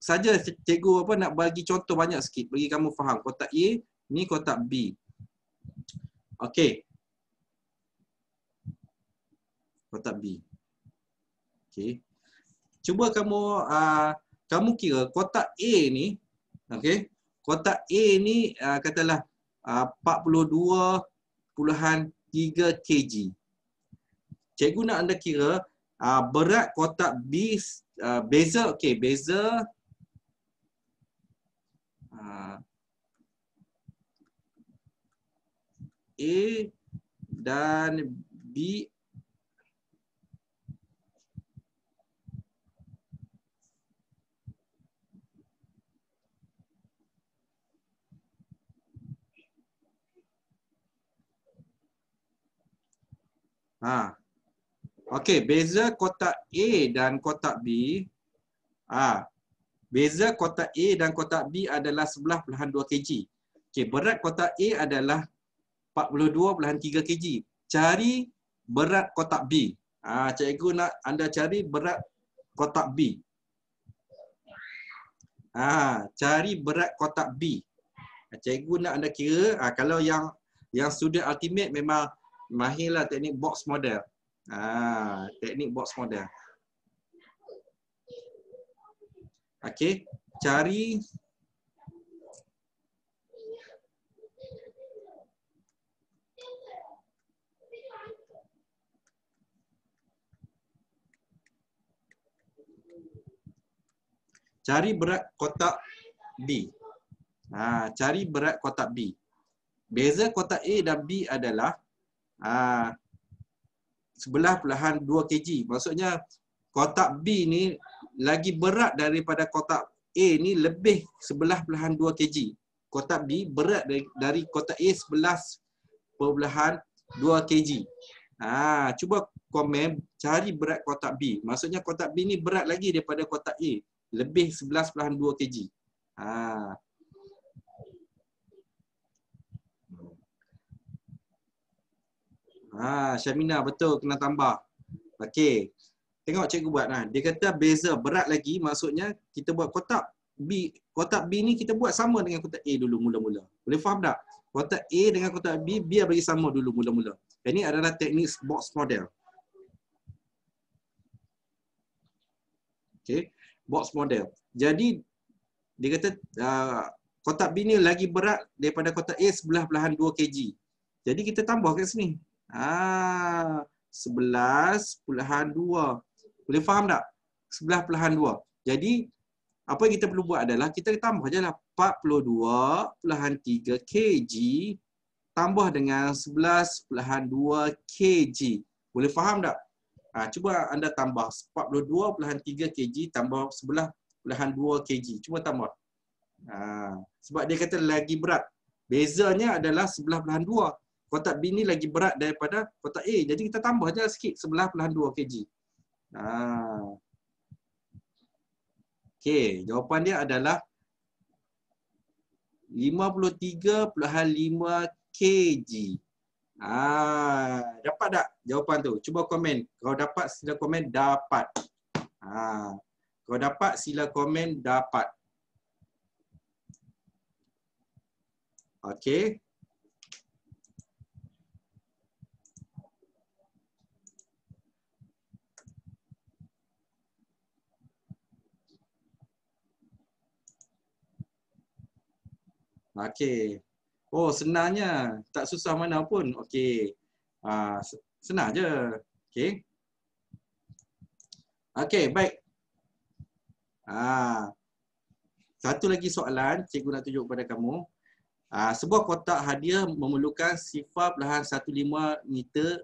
saja cikgu nak bagi contoh banyak sikit bagi kamu faham. Kotak A ni kotak B. Okey. Kotak B. Okey. Cuba kamu kira kotak A ni, okey. Kotak A ni katalah 42.3 kg. Cikgu nak anda kira berat kotak B, beza, okey, beza A dan B okey, beza kotak A dan kotak B. Beza kotak A dan kotak B adalah 11.2 kg. Okey, berat kotak A adalah 42.3 kg. Cari berat kotak B. Cikgu nak anda cari berat kotak B. Cari berat kotak B. Cikgu nak anda kira, kalau yang student ultimate memang mahirlah teknik box model. Teknik box model. Okey, cari berat kotak B. Cari berat kotak B. Beza kotak A dan B adalah 11.2 kg. Maksudnya kotak B ni lagi berat daripada kotak A ni lebih 11.2 kg. Kotak B berat dari kotak A 11.2 kg. Cuba komen cari berat kotak B. Maksudnya kotak B ni berat lagi daripada kotak A, lebih 11.2 kg. Syamina betul, kena tambah. Okey. Tengok cikgu buat. Dia kata beza berat lagi, maksudnya kita buat kotak B. Kotak B ni kita buat sama dengan kotak A dulu mula-mula. Boleh faham tak? Kotak A dengan kotak B biar bagi sama dulu mula-mula. Ini adalah teknik box model. Okey, box model. Jadi dia kata kotak B ni lagi berat daripada kotak A 11.2 kg. Jadi kita tambah kat sini. 11.2. Boleh faham tak? 11.2. Jadi apa yang kita perlu buat adalah kita tambah je lah 42.3 kg tambah dengan 11.2 kg. Boleh faham tak? Cuba anda tambah 42.3 kg tambah 11.2 kg. Cuba tambah. Sebab dia kata lagi berat. Bezanya adalah 11.2. Kotak B ni lagi berat daripada kotak A. Jadi kita tambah je sikit 11.2 kg. Okey, jawapan dia adalah 53.5 kg. Dapat tak jawapan tu? Cuba komen. Kalau dapat sila komen dapat. Kalau dapat sila komen dapat. Okey. Okey. Oh, senangnya. Tak susah mana pun. Okey. Senang je. Okey. Okey, baik. Satu lagi soalan cikgu nak tunjuk kepada kamu. Sebuah kotak hadiah memerlukan 0.15 meter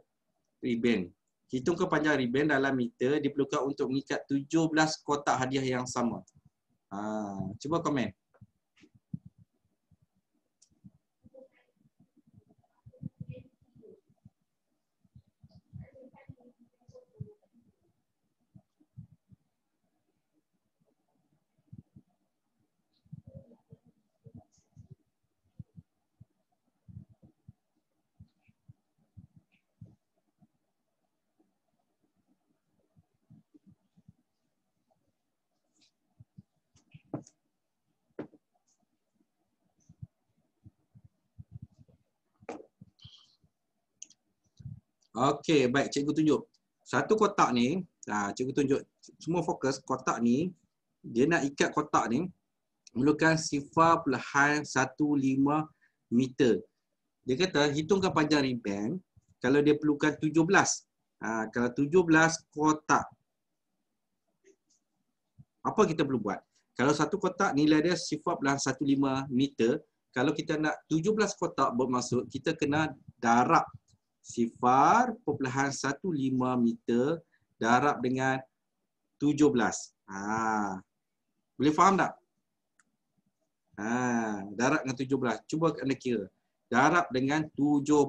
ribbon. Hitung kepanjangan ribbon dalam meter diperlukan untuk mengikat 17 kotak hadiah yang sama. Cuba komen. Okey, baik, cikgu tunjuk. Satu kotak ni, cikgu tunjuk, semua fokus kotak ni, dia nak ikat kotak ni memerlukan 0.15 meter. Dia kata hitungkan panjang ribbon kalau dia perlukan 17. Kalau 17 kotak. Apa kita perlu buat? Kalau satu kotak nilai dia 0.15 meter, kalau kita nak 17 kotak bermaksud kita kena darab 0.15 meter darab dengan 17. Boleh faham tak? Darab dengan 17. Cuba anda kira. Darab dengan 17.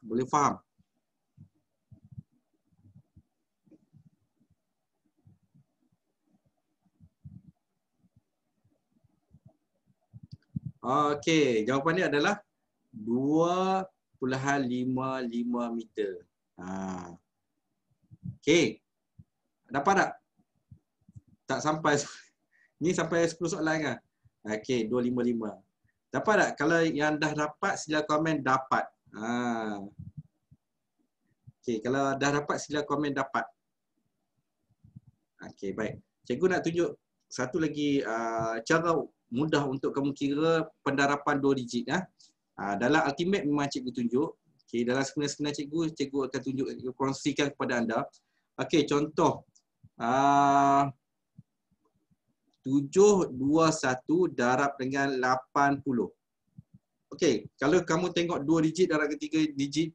Boleh faham? Okey, jawapan dia adalah 2.55 meter. Okey. Dapat tak? Tak sampai. Ni sampai 10 soalan kan? Okey, 255. Dapat tak? Kalau yang dah dapat sila komen dapat. Okey, kalau dah dapat sila komen dapat. Okey, baik. Cikgu nak tunjuk satu lagi cara mudah untuk kamu kira pendarapan 2 digit. Dalam ultimate memang cikgu tunjuk. Okey, dalam sebenar-sebenar cikgu akan tunjuk, kongsikan kepada anda. Okey, contoh 721 darab dengan 80. Okey, kalau kamu tengok 2 digit darab ke 3 digit,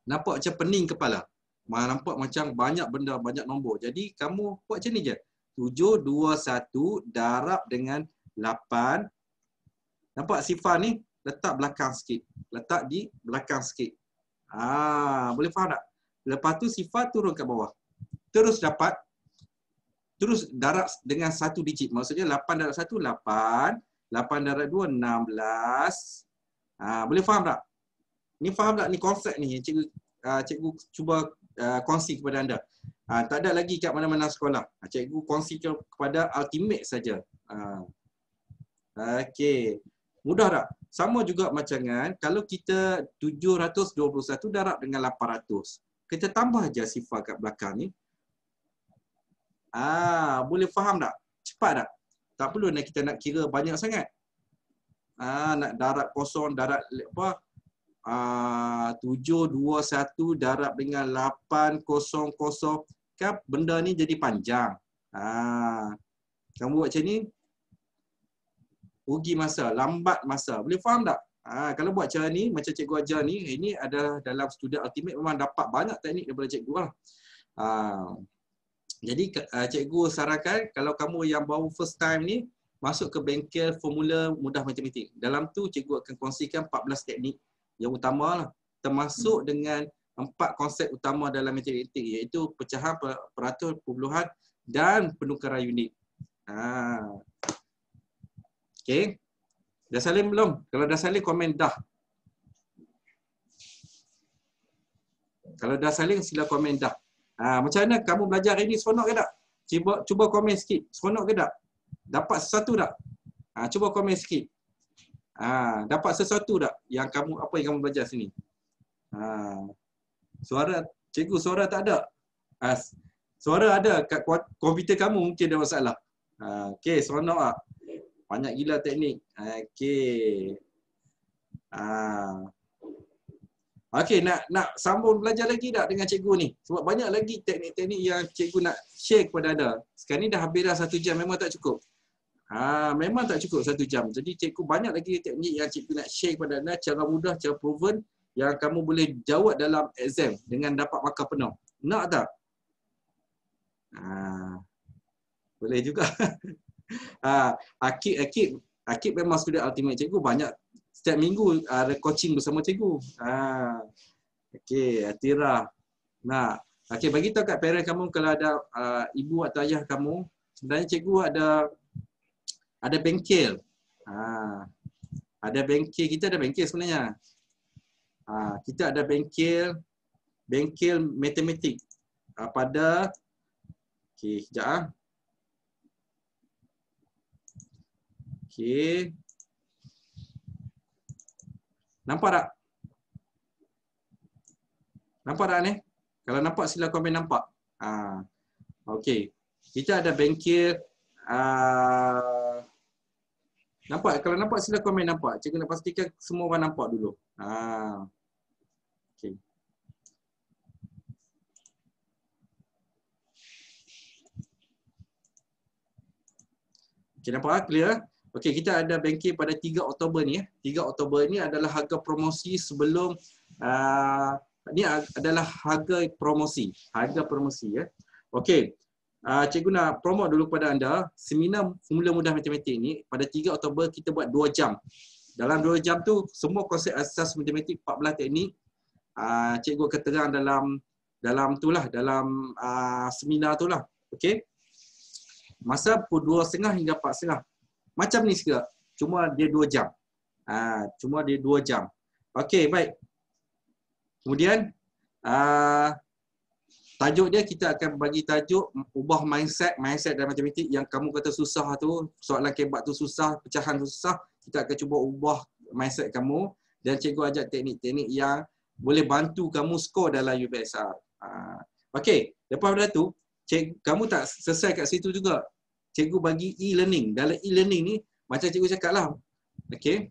nampak macam pening kepala. Nampak macam banyak benda, banyak nombor. Jadi kamu buat macam ni je. 721 darab dengan 8. Nampak sifar ni? Letak belakang sikit. Letak di belakang sikit. Boleh faham tak? Lepas tu sifar turun ke bawah. Terus dapat. Terus darab dengan 1 digit. Maksudnya 8 darab 1, 8. 8 darab 2, 16. Boleh faham tak? Ni faham tak? Ni konsep ni. Cikgu cuba kongsi kepada anda. Tak ada lagi kat mana-mana sekolah. Cikgu kongsi kepada ultimate saja. Okey. Mudah tak? Sama juga macam kan, kalau kita 721 darab dengan 800. Kita tambah je sifar kat belakang ni. Boleh faham tak? Cepat tak? Tak perlu kita nak kira banyak sangat. Nak darab kosong, darab apa? 721 darab dengan 800. Kan benda ni jadi panjang. Kamu buat macam ni, rugi masa, lambat masa. Boleh faham tak? Kalau buat cara ni, macam cikgu ajar ni, ini adalah dalam student ultimate memang dapat banyak teknik daripada cikgu lah. Jadi cikgu sarankan kalau kamu yang baru first time ni, masuk ke bengkel formula mudah matematik. Dalam tu cikgu akan kongsikan 14 teknik yang utama lah. Termasuk dengan 4 konsep utama dalam matematik, iaitu pecahan, peratus, perpuluhan dan penukaran unit. Okey. Dah salin belum? Kalau dah salin, komen dah. Kalau dah salin, sila komen dah. Macam mana kamu belajar hari ni? Seronok ke tak? Cuba komen sikit. Seronok ke tak? Dapat sesuatu tak? Cuba komen sikit. Dapat sesuatu tak? Yang kamu, apa yang kamu belajar sini? Suara, cikgu suara tak ada? Suara ada kat komputer kamu, mungkin ada masalah. Okey, seronok tak? Banyak gila teknik. Okey. Okey, nak sambung belajar lagi tak dengan cikgu ni? Sebab banyak lagi teknik-teknik yang cikgu nak share kepada anda. Sekarang ni dah hampir dah 1 jam, memang tak cukup. Memang tak cukup 1 jam. Jadi cikgu banyak lagi teknik yang cikgu nak share kepada anda, cara mudah, cara proven yang kamu boleh jawab dalam exam dengan dapat markah penuh. Nak tak? Boleh juga. Akib memang student ultimate cikgu, banyak setiap minggu ada coaching bersama cikgu. Okey, Atira. Okey, bagi tahu kat parent kamu kalau ada ibu atau ayah kamu, sebenarnya cikgu ada bengkel. Ada bengkel, kita ada bengkel sebenarnya. Kita ada bengkel matematik pada okey, sekejap. Okey. Nampak tak? Nampak tak ni? Kalau nampak sila komen nampak. Okey. Kita ada bengkel. Nampak? Kalau nampak sila komen nampak. Cikgu nak pastikan semua orang nampak dulu. Okey. Okey, nampak? Clear? Okey, kita ada bengkel pada 3 Oktober ni. 3 Oktober ni adalah harga promosi sebelum ni adalah harga promosi. Harga promosi ya. Okey. Cikgu nak promote dulu kepada anda seminar Formula Mudah Matematik ni pada 3 Oktober kita buat 2 jam. Dalam 2 jam tu semua konsep asas matematik 14 teknik cikgu akan terang dalam seminar tu lah. Okey. Masa pukul 2.30 hingga 4.30. Macam ni juga. Cuma dia 2 jam. Cuma dia 2 jam. Okey, baik. Kemudian tajuk dia kita akan bagi tajuk ubah mindset dalam matematik yang kamu kata susah tu, soalan kebat tu susah, pecahan tu susah, kita akan cuba ubah mindset kamu dan cikgu ajak teknik-teknik yang boleh bantu kamu skor dalam UPSR. Okey, lepas pada tu kamu tak selesai kat situ juga. Cikgu bagi e-learning. Dalam e-learning ni macam cikgu cakap lah. Okey.